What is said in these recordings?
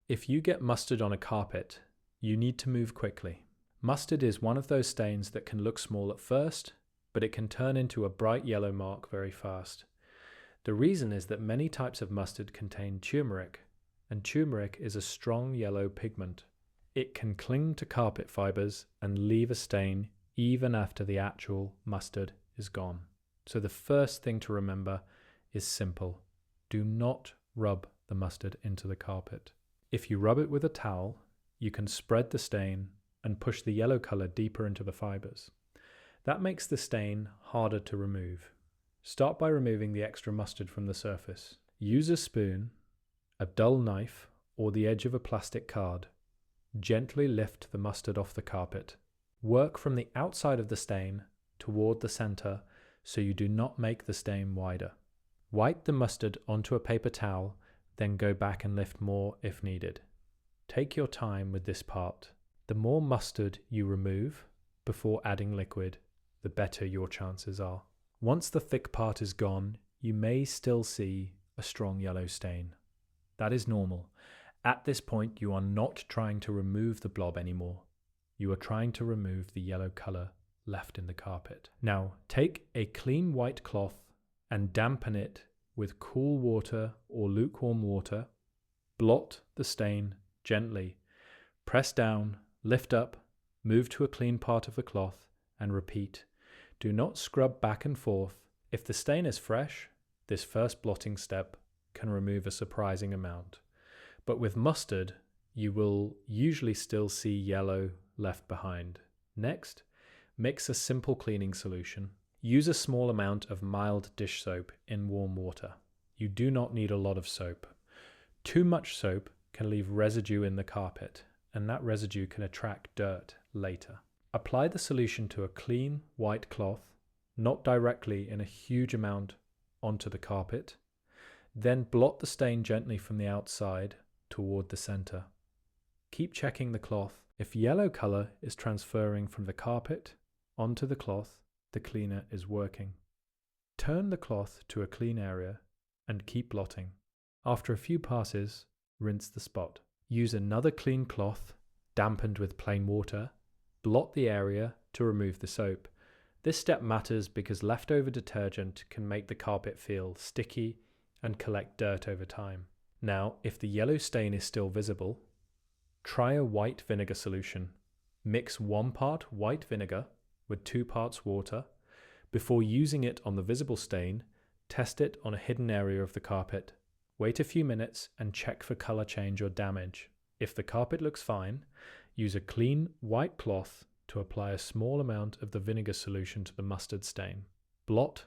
If you get mustard on a carpet, you need to move quickly. Mustard is one of those stains that can look small at first, but it can turn into a bright yellow mark very fast. The reason is that many types of mustard contain turmeric, and turmeric is a strong yellow pigment. It can cling to carpet fibers and leave a stain even after the actual mustard is gone. So the first thing to remember is simple. Do not rub the mustard into the carpet. If you rub it with a towel, you can spread the stain and push the yellow color deeper into the fibers. That makes the stain harder to remove. Start by removing the extra mustard from the surface. Use a spoon, a dull knife, or the edge of a plastic card. Gently lift the mustard off the carpet. Work from the outside of the stain toward the center so you do not make the stain wider. Wipe the mustard onto a paper towel, then go back and lift more if needed. Take your time with this part. The more mustard you remove before adding liquid, the better your chances are. Once the thick part is gone, you may still see a strong yellow stain. That is normal. At this point, you are not trying to remove the blob anymore. You are trying to remove the yellow color left in the carpet. Now, take a clean white cloth and dampen it with cool water or lukewarm water. Blot the stain gently. Press down, lift up, move to a clean part of the cloth, and repeat. Do not scrub back and forth. If the stain is fresh, this first blotting step can remove a surprising amount. But with mustard, you will usually still see yellow left behind. Next, mix a simple cleaning solution. Use a small amount of mild dish soap in warm water. You do not need a lot of soap. Too much soap can leave residue in the carpet, and that residue can attract dirt later. Apply the solution to a clean white cloth, not directly in a huge amount onto the carpet. Then blot the stain gently from the outside toward the center. Keep checking the cloth. If yellow color is transferring from the carpet onto the cloth, the cleaner is working. Turn the cloth to a clean area and keep blotting. After a few passes, rinse the spot. Use another clean cloth, dampened with plain water. Blot the area to remove the soap. This step matters because leftover detergent can make the carpet feel sticky and collect dirt over time. Now, if the yellow stain is still visible, try a white vinegar solution. Mix 1 part white vinegar with 2 parts water. Before using it on the visible stain, test it on a hidden area of the carpet. Wait a few minutes and check for color change or damage. If the carpet looks fine, use a clean white cloth to apply a small amount of the vinegar solution to the mustard stain. Blot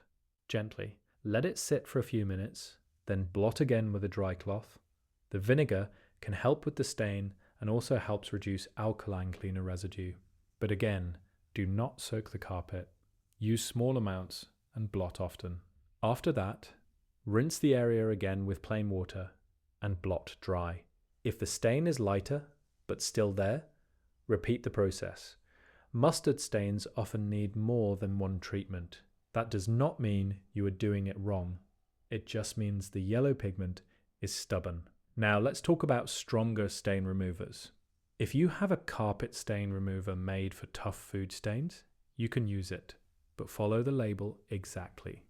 gently. Let it sit for a few minutes, then blot again with a dry cloth. The vinegar can help with the stain and also helps reduce alkaline cleaner residue. But again, do not soak the carpet. Use small amounts and blot often. After that, rinse the area again with plain water and blot dry. If the stain is lighter but still there, repeat the process. Mustard stains often need more than one treatment. That does not mean you are doing it wrong. It just means the yellow pigment is stubborn. Now let's talk about stronger stain removers. If you have a carpet stain remover made for tough food stains, you can use it, but follow the label exactly.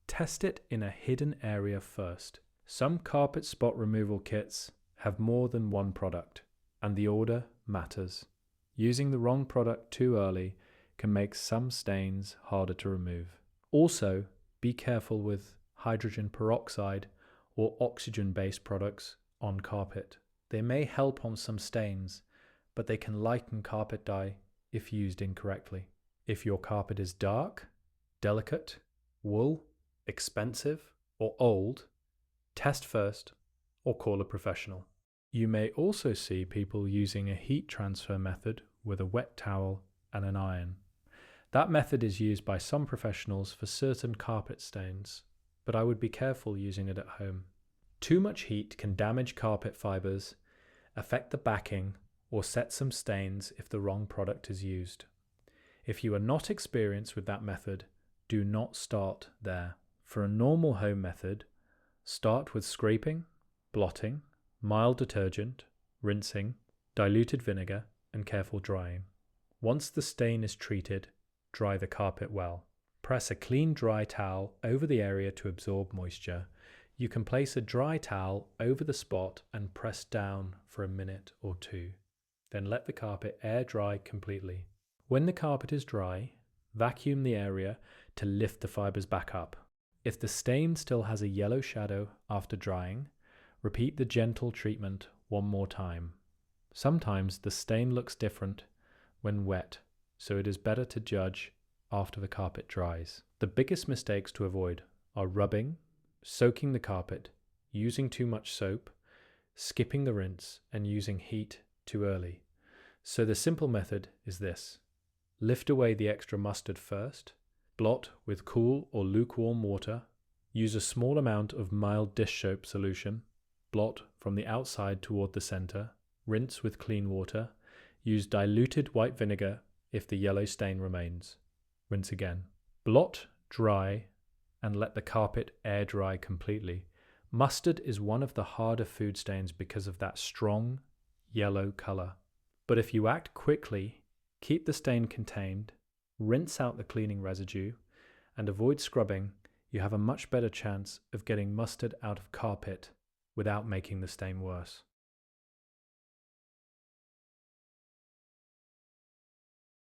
Test it in a hidden area first. Some carpet spot removal kits have more than one product, and the order matters. Using the wrong product too early can make some stains harder to remove. Also, be careful with hydrogen peroxide or oxygen-based products on carpet. They may help on some stains, but they can lighten carpet dye if used incorrectly. If your carpet is dark, delicate, wool, expensive, or old, test first or call a professional. You may also see people using a heat transfer method with a wet towel and an iron. That method is used by some professionals for certain carpet stains, but I would be careful using it at home. Too much heat can damage carpet fibers, affect the backing, or set some stains if the wrong product is used. If you are not experienced with that method, do not start there. For a normal home method, start with scraping, blotting, mild detergent, rinsing, diluted vinegar, and careful drying. Once the stain is treated, dry the carpet well. Press a clean dry towel over the area to absorb moisture. You can place a dry towel over the spot and press down for a minute or two. Then let the carpet air dry completely. When the carpet is dry, vacuum the area to lift the fibers back up. If the stain still has a yellow shadow after drying, repeat the gentle treatment one more time. Sometimes the stain looks different when wet, so it is better to judge after the carpet dries. The biggest mistakes to avoid are rubbing, soaking the carpet, using too much soap, skipping the rinse, and using heat too early. So the simple method is this. Lift away the extra mustard first, blot with cool or lukewarm water, use a small amount of mild dish soap solution, blot from the outside toward the center, rinse with clean water, use diluted white vinegar if the yellow stain remains. Rinse again. Blot, dry, and let the carpet air dry completely. Mustard is one of the harder food stains because of that strong yellow color. But if you act quickly, keep the stain contained, rinse out the cleaning residue, and avoid scrubbing, you have a much better chance of getting mustard out of carpet without making the stain worse.